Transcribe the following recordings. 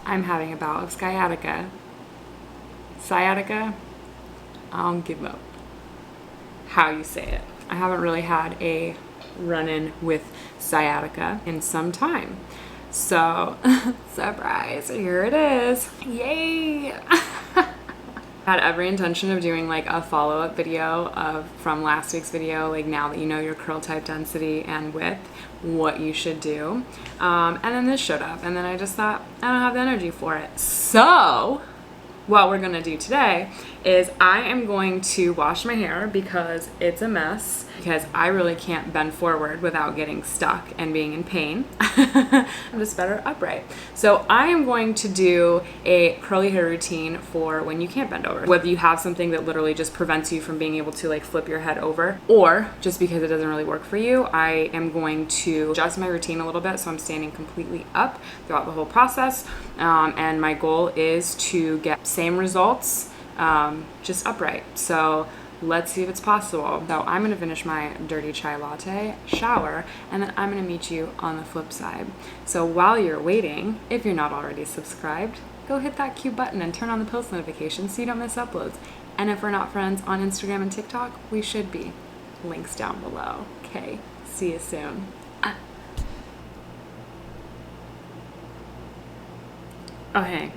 I'm having a bout of sciatica. Sciatica? I don't give up. How you say it. I haven't really had a run-in with sciatica in some time. So, surprise, here it is. Yay! Had every intention of doing like a follow-up video from last week's video, like now that you know your curl type density and width, what you should do. And then this showed up, and then I just thought, I don't have the energy for it. So what we're gonna do today is I am going to wash my hair because it's a mess, because I really can't bend forward without getting stuck and being in pain. I'm just better upright. So I am going to do a curly hair routine for when you can't bend over. Whether you have something that literally just prevents you from being able to like flip your head over, or just because it doesn't really work for you, I am going to adjust my routine a little bit so I'm standing completely up throughout the whole process. And my goal is to get same results, just upright. So let's see if it's possible. So I'm gonna finish my dirty chai latte, shower, and then I'm gonna meet you on the flip side. So while you're waiting, if you're not already subscribed, go hit that cute button and turn on the post notifications so you don't miss uploads. And if we're not friends on Instagram and TikTok, we should be. Links down below. Okay, see you soon. Okay.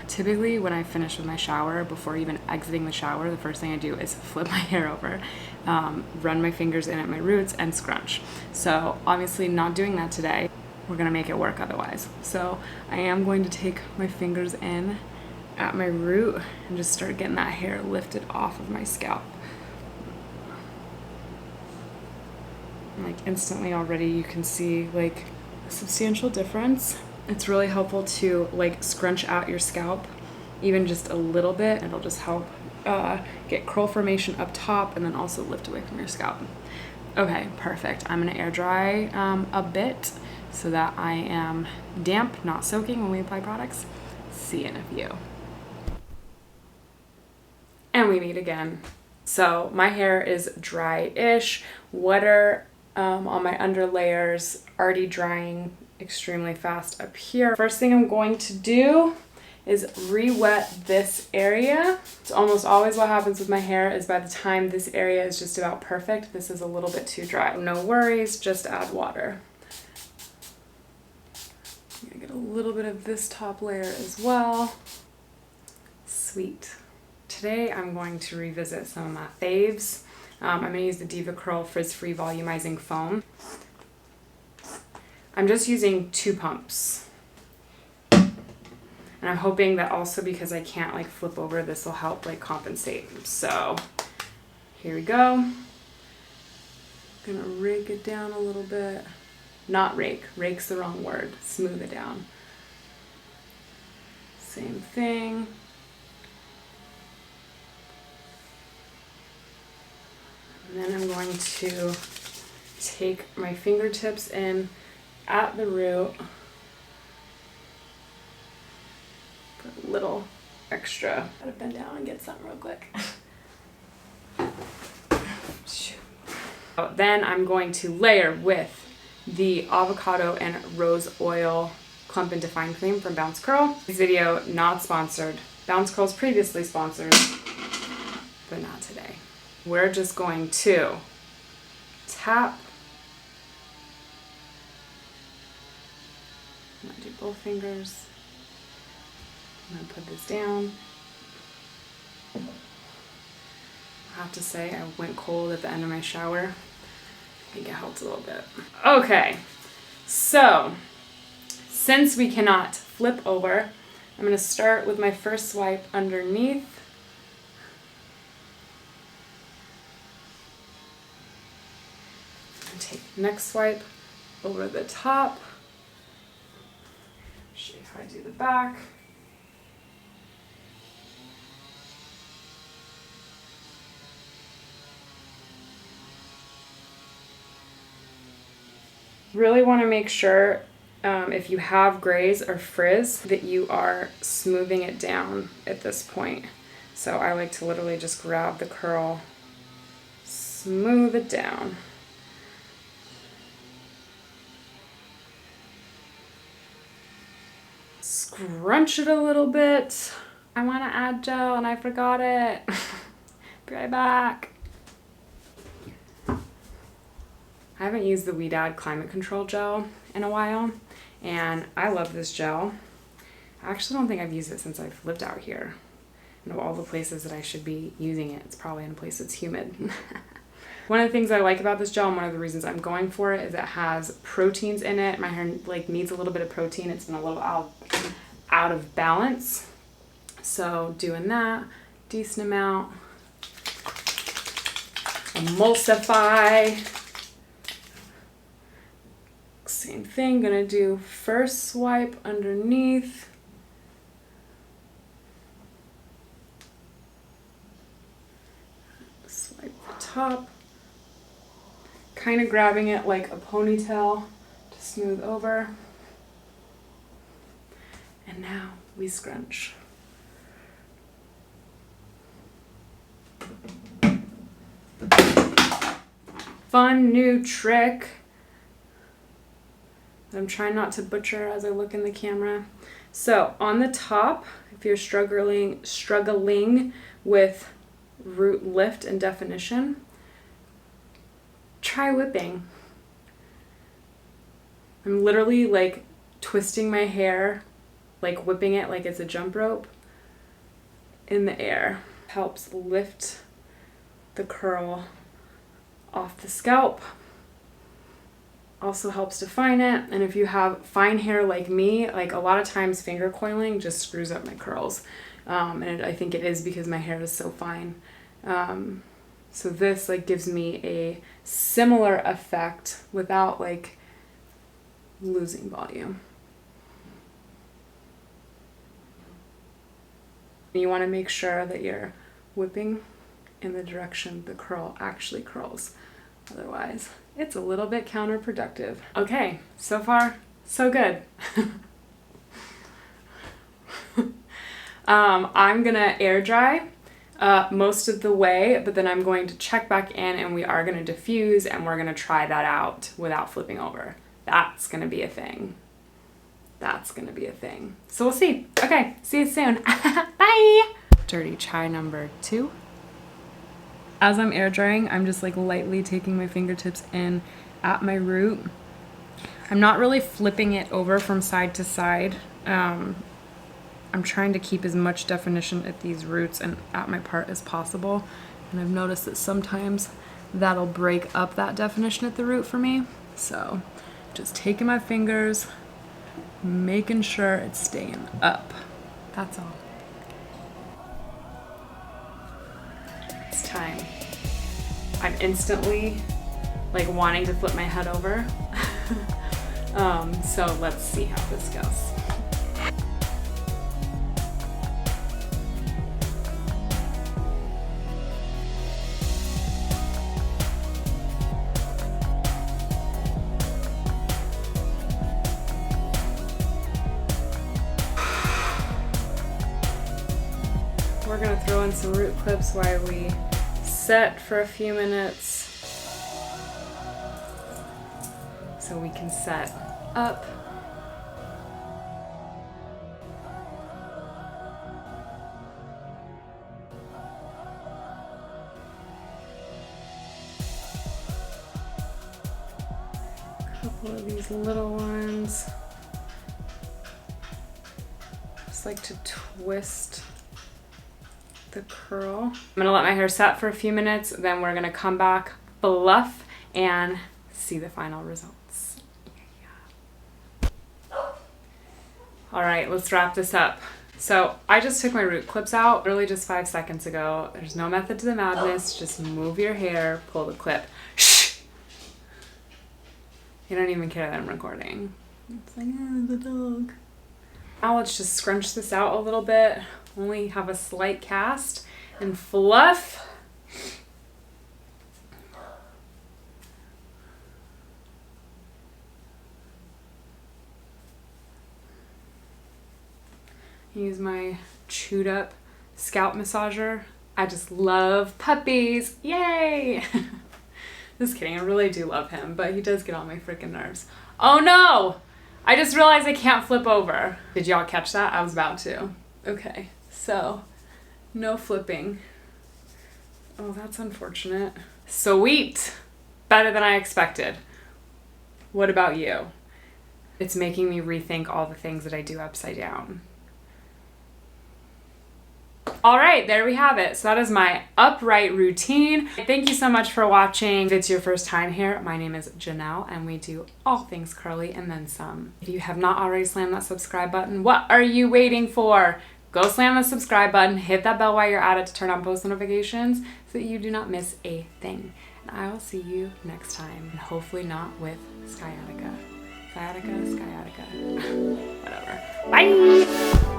Typically when I finish with my shower, before even exiting the shower, the first thing I do is flip my hair over, run my fingers in at my roots, and scrunch. So obviously not doing that today. We're gonna make it work otherwise. So I am going to take my fingers in at my root and just start getting that hair lifted off of my scalp. Like instantly already you can see like a substantial difference. It's really helpful to like scrunch out your scalp even just a little bit. It'll just help get curl formation up top and then also lift away from your scalp. Okay, perfect. I'm gonna air dry a bit so that I am damp, not soaking when we apply products. See you in a few. And we meet again. So my hair is dry-ish, wetter on my under layers, already drying extremely fast up here. First thing I'm going to do is re-wet this area. It's almost always what happens with my hair is by the time this area is just about perfect, this is a little bit too dry. No worries, just add water. I'm gonna get a little bit of this top layer as well. Sweet. Today I'm going to revisit some of my faves. I'm gonna use the Devacurl Frizz-Free Volumizing Foam. I'm just using 2 pumps. And I'm hoping that also because I can't like flip over, this will help like compensate. So here we go. I'm gonna rake it down a little bit. Not rake, rake's the wrong word. Smooth it down. Same thing. And then I'm going to take my fingertips in at the root, put a little extra. Gotta bend down and get something real quick. Then I'm going to layer with the avocado and rose oil Clump and Define Cream from Bouncecurl. This video not sponsored. Bouncecurl's previously sponsored, but not today. We're just going to tap. I'm gonna do both fingers. I'm gonna put this down. I have to say I went cold at the end of my shower. I think it helped a little bit. Okay, so since we cannot flip over, I'm gonna start with my first swipe underneath. And take the next swipe over the top. Show you how I do the back. Really want to make sure if you have grays or frizz that you are smoothing it down at this point. So I like to literally just grab the curl, smooth it down. scrunch it a little bit. I want to add gel and I forgot it. Be right back. I haven't used the Dad Climate Control Gel in a while, and I love this gel. I actually don't think I've used it since I've lived out here. And of all the places that I should be using it, it's probably in a place that's humid. One of the things I like about this gel, and one of the reasons I'm going for it, is it has proteins in it. My hair like needs a little bit of protein. It's been a little out of balance. So doing that, decent amount. Emulsify. Same thing, gonna do first swipe underneath. Swipe the top. Kind of grabbing it like a ponytail to smooth over. And now we scrunch. Fun new trick that I'm trying not to butcher as I look in the camera. So on the top, if you're struggling with root lift and definition, try whipping. I'm literally like twisting my hair, like whipping it like it's a jump rope in the air. Helps lift the curl off the scalp. Also helps define it. And if you have fine hair like me, like a lot of times finger coiling just screws up my curls. And I think it is because my hair is so fine. So this like gives me a similar effect without like losing volume. You want to make sure that you're whipping in the direction the curl actually curls. Otherwise, it's a little bit counterproductive. Okay, so far, so good. I'm gonna air dry most of the way, but then I'm going to check back in and we are gonna diffuse and we're gonna try that out without flipping over. That's gonna be a thing. That's gonna be a thing. So we'll see. Okay, see you soon. Bye! Dirty chai number 2. As I'm air drying, I'm just like lightly taking my fingertips in at my root. I'm not really flipping it over from side to side. I'm trying to keep as much definition at these roots and at my part as possible. And I've noticed that sometimes that'll break up that definition at the root for me. So just taking my fingers, making sure it's staying up. That's all. It's time. I'm instantly like wanting to flip my head over. So let's see how this goes. We're gonna throw in some root clips while we set for a few minutes so we can set up. A couple of these little ones. Just like to twist the curl. I'm gonna let my hair set for a few minutes, then we're gonna come back, fluff, and see the final results. Yeah. All right, let's wrap this up. So I just took my root clips out, literally just 5 seconds ago. There's no method to the madness. Just move your hair, pull the clip. Shh! You don't even care that I'm recording. It's like, oh, the dog. Now let's just scrunch this out a little bit. Only have a slight cast and fluff. Use my chewed up scalp massager. I just love puppies. Yay! Just kidding, I really do love him, but he does get on my freaking nerves. Oh no! I just realized I can't flip over. Did y'all catch that? I was about to. Okay, so no flipping. Oh, that's unfortunate. Sweet. Better than I expected. What about you? It's making me rethink all the things that I do upside down. All right, there we have it. So that is my upright routine. Thank you so much for watching. If it's your first time here, my name is Jannelle and we do all things curly and then some. If you have not already slammed that subscribe button, what are you waiting for? Go slam the subscribe button, hit that bell while you're at it to turn on post notifications so that you do not miss a thing. And I will see you next time, and hopefully not with sciatica. Sciatica, sciatica, whatever. Bye!